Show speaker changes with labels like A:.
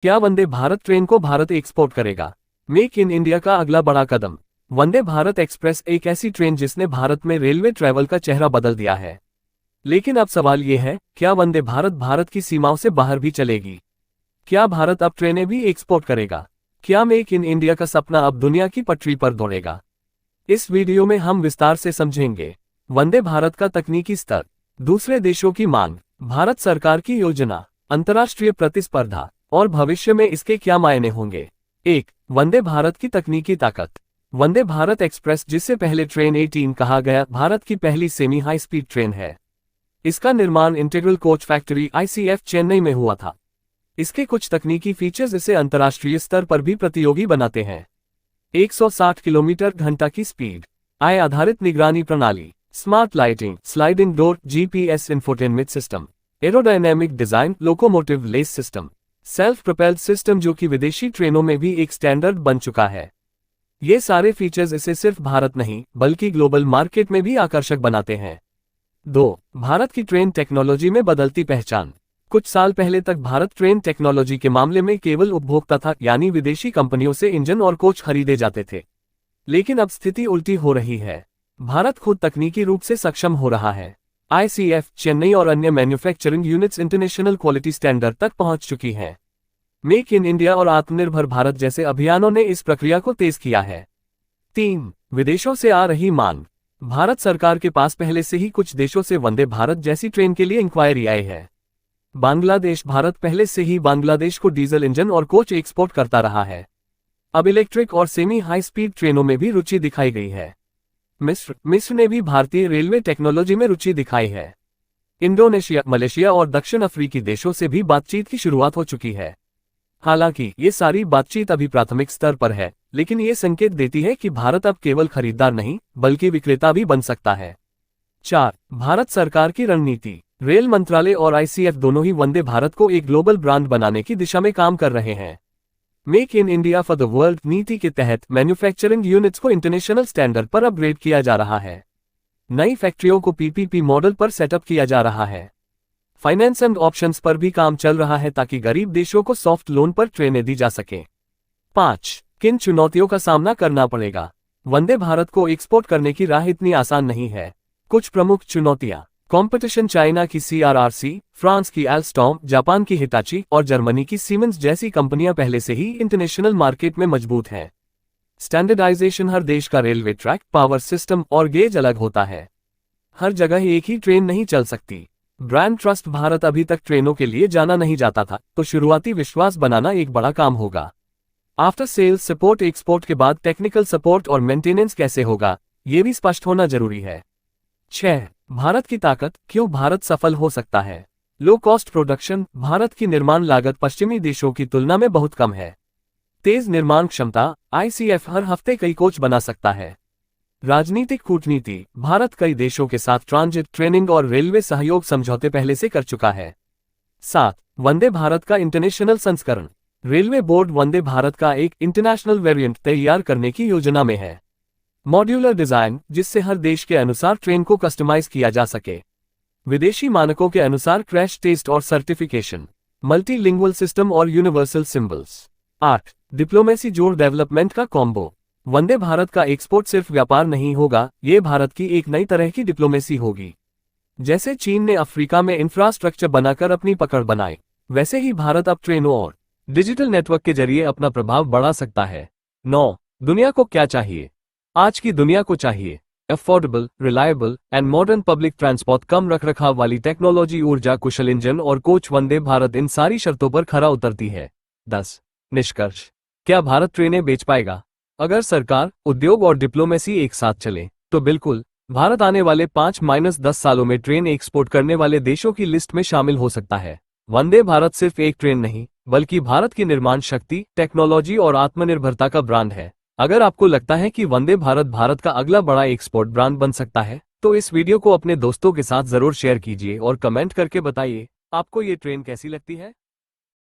A: क्या वंदे भारत ट्रेन को भारत एक्सपोर्ट करेगा? मेक इन इंडिया का अगला बड़ा कदम। वंदे भारत एक्सप्रेस एक ऐसी ट्रेन जिसने भारत में रेलवे ट्रैवल का चेहरा बदल दिया है। लेकिन अब सवाल ये है, क्या वंदे भारत की सीमाओं से बाहर भी चलेगी? क्या भारत अब ट्रेनें भी एक्सपोर्ट करेगा? क्या मेक इन इंडिया का सपना अब दुनिया की पटरी पर दौड़ेगा? इस वीडियो में हम विस्तार से समझेंगे वंदे भारत का तकनीकी स्तर, दूसरे देशों की मांग, भारत सरकार की योजना, अंतर्राष्ट्रीय प्रतिस्पर्धा और भविष्य में इसके क्या मायने होंगे। 1. वंदे भारत की तकनीकी ताकत। वंदे भारत एक्सप्रेस, जिससे पहले ट्रेन 18 कहा गया, भारत की पहली सेमी हाई स्पीड ट्रेन है। इसका निर्माण integral coach factory ICF Chennai में हुआ था। इसके कुछ तकनीकी फीचर्स इसे अंतर्राष्ट्रीय स्तर पर भी प्रतियोगी बनाते हैं। 160 किलोमीटर घंटा की स्पीड, आई आधारित निगरानी प्रणाली, smart lighting, sliding door, GPS infotainment system, aerodynamic design, locomotive less system, self propelled system, जो कि विदेशी ट्रेनों में भी एक स्टैंडर्ड बन चुका है। ये सारे फीचर्स इसे सिर्फ भारत नहीं बल्कि ग्लोबल मार्केट में भी आकर्षक बनाते हैं। 2. भारत की ट्रेन टेक्नोलॉजी में बदलती पहचान। कुछ साल पहले तक भारत ट्रेन टेक्नोलॉजी के मामले में केवल उपभोक्ता था, यानी विदेशी कंपनियों से इंजन और कोच खरीदे जाते थे। लेकिन अब स्थिति उल्टी हो रही है। भारत खुद तकनीकी रूप से सक्षम हो रहा है। ICF चेन्नई और अन्य manufacturing units international quality standard तक पहुंच चुकी हैं। मेक इन इंडिया और आत्मनिर्भर भारत जैसे अभियानों ने इस प्रक्रिया को तेज किया है। 3. विदेशों से आ रही मांग। भारत सरकार के पास पहले से ही कुछ देशों से वंदे भारत जैसी ट्रेन के लिए इंक्वायरी आई है। बांग्लादेश। भारत पहले से ही बांग्लादेश को डीजल इंजन और कोच एक्सपोर्ट करता रहा है। अब इलेक्ट्रिक और सेमी हाई स्पीड ट्रेनों में भी रुचि दिखाई गई है। मिस्र ने भी भारतीय रेलवे टेक्नोलॉजी में रुचि दिखाई है। इंडोनेशिया, मलेशिया और दक्षिण अफ्रीकी देशों से भी बातचीत की शुरुआत हो चुकी है। हालांकि ये सारी बातचीत अभी प्राथमिक स्तर पर है, लेकिन ये संकेत देती है कि भारत अब केवल खरीदार नहीं बल्कि विक्रेता भी बन सकता है। 4. भारत सरकार की रणनीति। रेल मंत्रालय और ICF दोनों ही वंदे भारत को एक ग्लोबल ब्रांड बनाने की दिशा में काम कर रहे हैं। Make in India for the world नीति के तहत मैन्युफैक्चरिंग यूनिट्स को इंटरनेशनल स्टैंडर्ड पर अपग्रेड किया जा रहा है। नई फैक्ट्रियों को PPP मॉडल पर सेटअप किया जा रहा है। फाइनेंस एंड ऑप्शंस पर भी काम चल रहा है ताकि गरीब देशों को सॉफ्ट लोन पर ट्रेनें दी जा सके। 5. किन चुनौतियों का सामना करना पड़ेगा? वंदे भारत को एक्सपोर्ट करने की राह इतनी आसान नहीं है। कुछ प्रमुख चुनौतियां। कंपटीशन। चाइना की CRRC, फ्रांस की एल्स्टॉम, जापान की हिताची और जर्मनी की सीमेंस जैसी कंपनियां पहले से ही इंटरनेशनल मार्केट में मजबूत हैं। स्टैंडर्डाइजेशन। हर देश का रेलवे ट्रैक, पावर सिस्टम और गेज अलग होता है। हर जगह एक ही ट्रेन नहीं चल सकती। Brand trust. भारत अभी तक ट्रेनों के लिए जाना नहीं जाता था, तो शुरुआती विश्वास बनाना एक बड़ा काम होगा। After sales support. एक्सपोर्ट के बाद टेक्निकल सपोर्ट और मेंटेनेंस कैसे होगा, ये भी स्पष्ट होना जरूरी है। 6. भारत की ताकत। क्यों भारत सफल हो सकता है? Low cost production. भारत की निर्माण लागत पश्चिमी देशों की तुलना में बहुत कम है। तेज निर्माण क्षमता। ICF हर हफ्ते कई कोच बना सकता है। राजनीतिक कूटनीति। भारत कई देशों के साथ ट्रांजिट, ट्रेनिंग और रेलवे सहयोग समझौते पहले से कर चुका है। 7. वंदे भारत का इंटरनेशनल संस्करण। रेलवे बोर्ड वंदे भारत का एक इंटरनेशनल वेरिएंट तैयार करने की योजना में है। मॉड्यूलर डिजाइन, जिससे हर देश के अनुसार ट्रेन को कस्टमाइज किया जा सके। विदेशी मानकों के अनुसार क्रैश टेस्ट और सर्टिफिकेशन। मल्टीलिंगुअल सिस्टम और यूनिवर्सल सिंबल्स। 8. डिप्लोमेसी जोड़ डेवलपमेंट का कॉम्बो। वंदे भारत का एक्सपोर्ट सिर्फ व्यापार नहीं होगा, ये भारत की एक नई तरह की डिप्लोमेसी होगी। जैसे चीन ने अफ्रीका में इंफ्रास्ट्रक्चर बनाकर अपनी पकड़ बनाई, वैसे ही भारत अब ट्रेनों और डिजिटल नेटवर्क के जरिए अपना प्रभाव बढ़ा सकता है। 9. दुनिया को क्या चाहिए? आज की दुनिया को चाहिए affordable, reliable and modern public transport, कम रखरखाव वाली टेक्नोलॉजी, ऊर्जा कुशल इंजन और कोच। वंदे भारत इन सारी शर्तों पर खरा उतरती है। 10. निष्कर्ष। क्या भारत ट्रेनें बेच पाएगा? अगर सरकार, उद्योग और डिप्लोमेसी एक साथ चले तो बिल्कुल, भारत आने वाले 5-10 सालों में ट्रेन एक्सपोर्ट करने वाले देशों की लिस्ट में शामिल हो सकता है। वंदे भारत सिर्फ एक ट्रेन नहीं बल्कि भारत की निर्माण शक्ति, टेक्नोलॉजी और आत्मनिर्भरता का ब्रांड है। अगर आपको लगता है कि वंदे भारत भारत का अगला बड़ा एक्सपोर्ट ब्रांड बन सकता है, तो इस वीडियो को अपने दोस्तों के साथ जरूर शेयर कीजिए और कमेंट करके बताइए आपको ये ट्रेन कैसी लगती है।